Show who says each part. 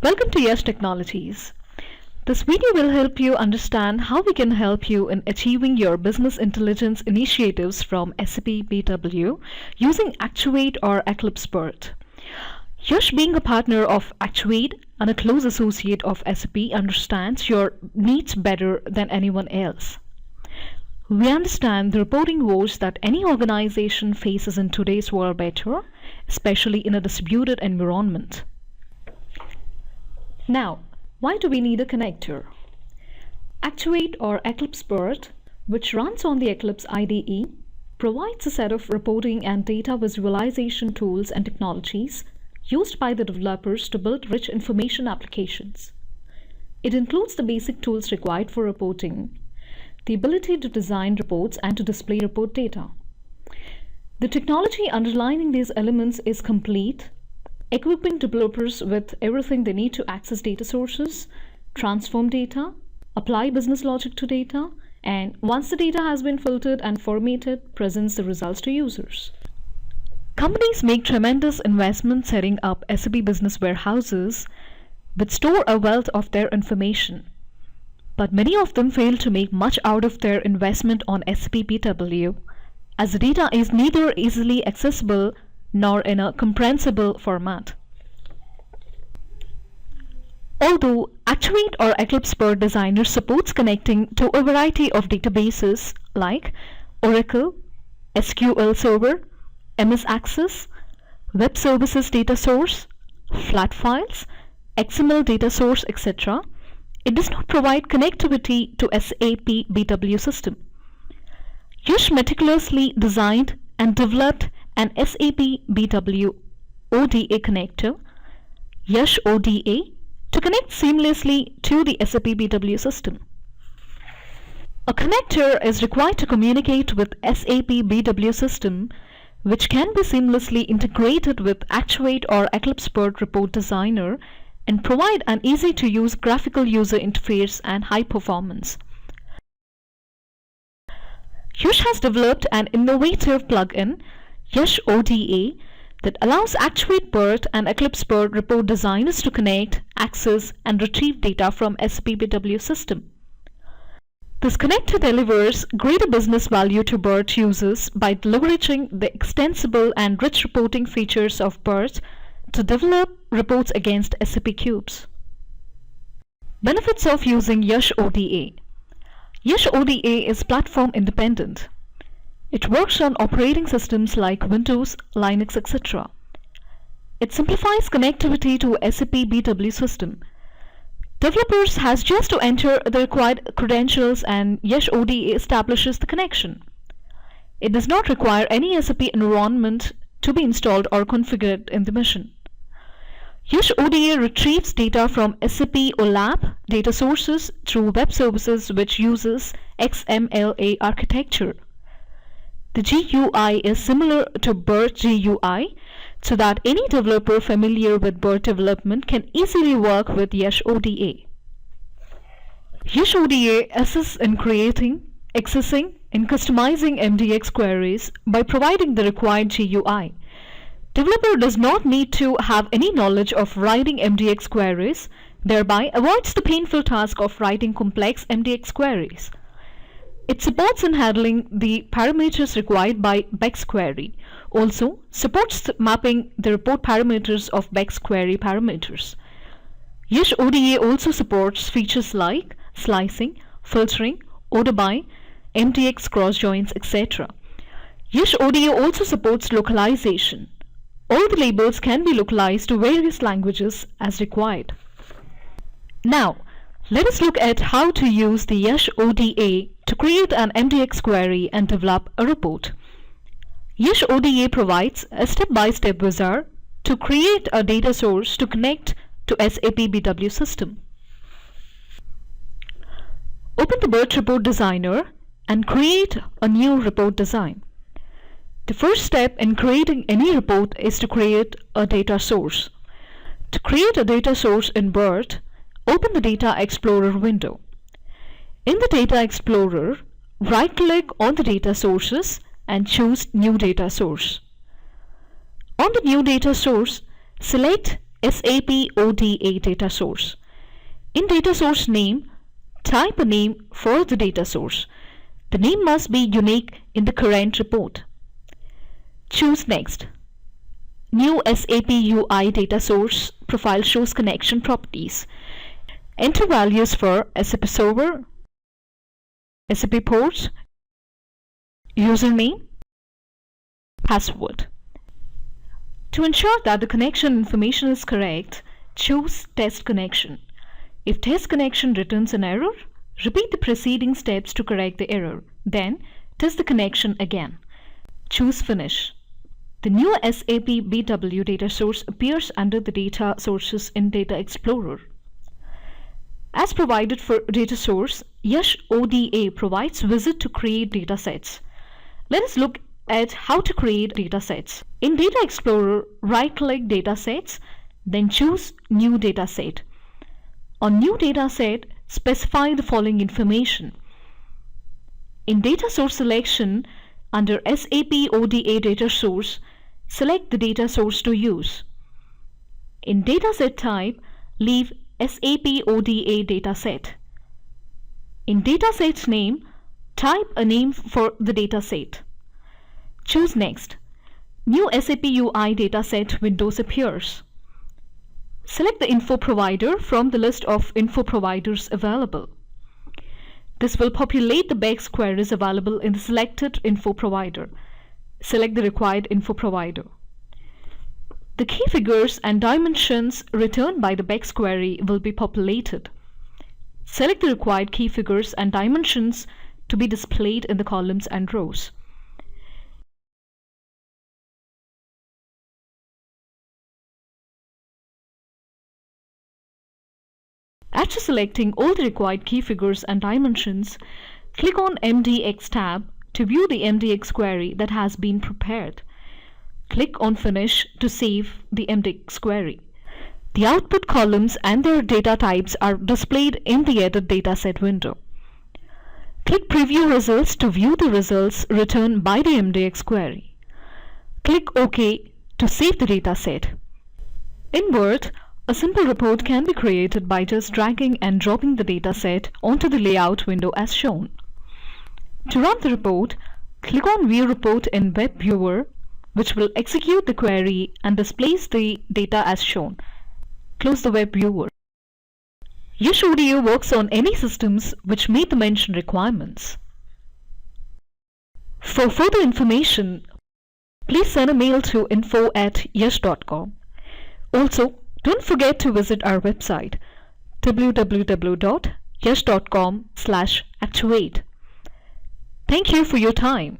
Speaker 1: Welcome to YASH Technologies. This video will help you understand how we can help you in achieving your business intelligence initiatives from SAP-BW using Actuate or Eclipse BIRT. YASH, being a partner of Actuate and a close associate of SAP, understands your needs better than anyone else. We understand the reporting woes that any organization faces in today's world better, especially in a distributed environment. Now, why do we need a connector? Actuate or Eclipse BIRT, which runs on the Eclipse IDE, provides a set of reporting and data visualization tools and technologies used by the developers to build rich information applications. It includes the basic tools required for reporting, the ability to design reports and to display report data. The technology underlying these elements is complete, equipping developers with everything they need to access data sources, transform data, apply business logic to data, and once the data has been filtered and formatted, presents the results to users. Companies make tremendous investments setting up SAP business warehouses which store a wealth of their information. But many of them fail to make much out of their investment on SAP-BW, as the data is neither easily accessible nor in a comprehensible format. Although Actuate or Eclipse BIRT Designer supports connecting to a variety of databases like Oracle, SQL Server, MS Access, Web Services Data Source, flat files, XML data source, etc., it does not provide connectivity to SAP-BW system. YASH meticulously designed and developed an SAP-BW ODA connector, YASH-ODA, to connect seamlessly to the SAP-BW system. A connector is required to communicate with SAP-BW system, which can be seamlessly integrated with Actuate or Eclipse BIRT Report Designer and provide an easy-to-use graphical user interface and high performance. YASH has developed an innovative plugin, YASH-ODA, that allows Actuate BIRT and Eclipse BIRT Report Designers to connect, access, and retrieve data from SAP-BW system. This connector delivers greater business value to BIRT users by leveraging the extensible and rich reporting features of BIRT to develop reports against SAP cubes. Benefits of using YASH-ODA. YASH-ODA is platform independent. It works on operating systems like Windows, Linux, etc. It simplifies connectivity to SAP-BW system. Developers has just to enter the required credentials and YASH-ODA establishes the connection. It does not require any SAP environment to be installed or configured in the machine. YASH-ODA retrieves data from SAP OLAP data sources through web services which uses XMLA architecture. The GUI is similar to BIRT GUI, so that any developer familiar with BIRT development can easily work with YASH-ODA. YASH-ODA assists in creating, accessing, and customizing MDX queries by providing the required GUI. Developer does not need to have any knowledge of writing MDX queries, thereby avoids the painful task of writing complex MDX queries. It supports in handling the parameters required by BEX query. Also supports mapping the report parameters of BEX query parameters. YASH-ODA also supports features like slicing, filtering, order by, MDX cross joins, etc. YASH-ODA also supports localization. All the labels can be localized to various languages as required. Now, let us look at how to use the YASH-ODA to create an MDX query and develop a report. YASH-ODA provides a step-by-step wizard to create a data source to connect to SAP-BW system. Open the BIRT Report Designer and create a new report design. The first step in creating any report is to create a data source. To create a data source in BIRT, open the Data Explorer window. In the Data Explorer, right-click on the data sources and choose New Data Source. On the New Data Source, select SAP-ODA data source. In data source name, type a name for the data source. The name must be unique in the current report. Choose Next. New SAP UI data source profile shows connection properties. Enter values for SAP server, SAP ports, username, password. To ensure that the connection information is correct, choose Test Connection. If test connection returns an error, repeat the preceding steps to correct the error. Then, test the connection again. Choose Finish. The new SAP-BW data source appears under the data sources in Data Explorer. As provided for data source, YASH-ODA provides wizard to create data sets. Let us look at how to create data sets. In Data Explorer, right-click Data Sets, then choose New Data Set. On New Data Set, specify the following information. In Data Source Selection, under SAP-ODA Data Source, select the data source to use. In Dataset Type, leave SAP-ODA Dataset. In Dataset Name, type a name for the dataset. Choose Next. New SAP UI Dataset windows appears. Select the info provider from the list of info providers available. This will populate the BEX queries available in the selected info provider. Select the required info provider. The key figures and dimensions returned by the BEX query will be populated. Select the required key figures and dimensions to be displayed in the columns and rows. After selecting all the required key figures and dimensions, click on MDX tab to view the MDX query that has been prepared. Click on Finish to save the MDX query. The output columns and their data types are displayed in the Edit Dataset window. Click Preview Results to view the results returned by the MDX query. Click OK to save the dataset. In BIRT, a simple report can be created by just dragging and dropping the dataset onto the layout window as shown. To run the report, click on View Report in Web Viewer, which will execute the query and displays the data as shown. Close the Web Viewer. YASH-ODA works on any systems which meet the mentioned requirements. For further information, please send a mail to info@yash.com. Also, don't forget to visit our website www.yash.com/actuate. Thank you for your time.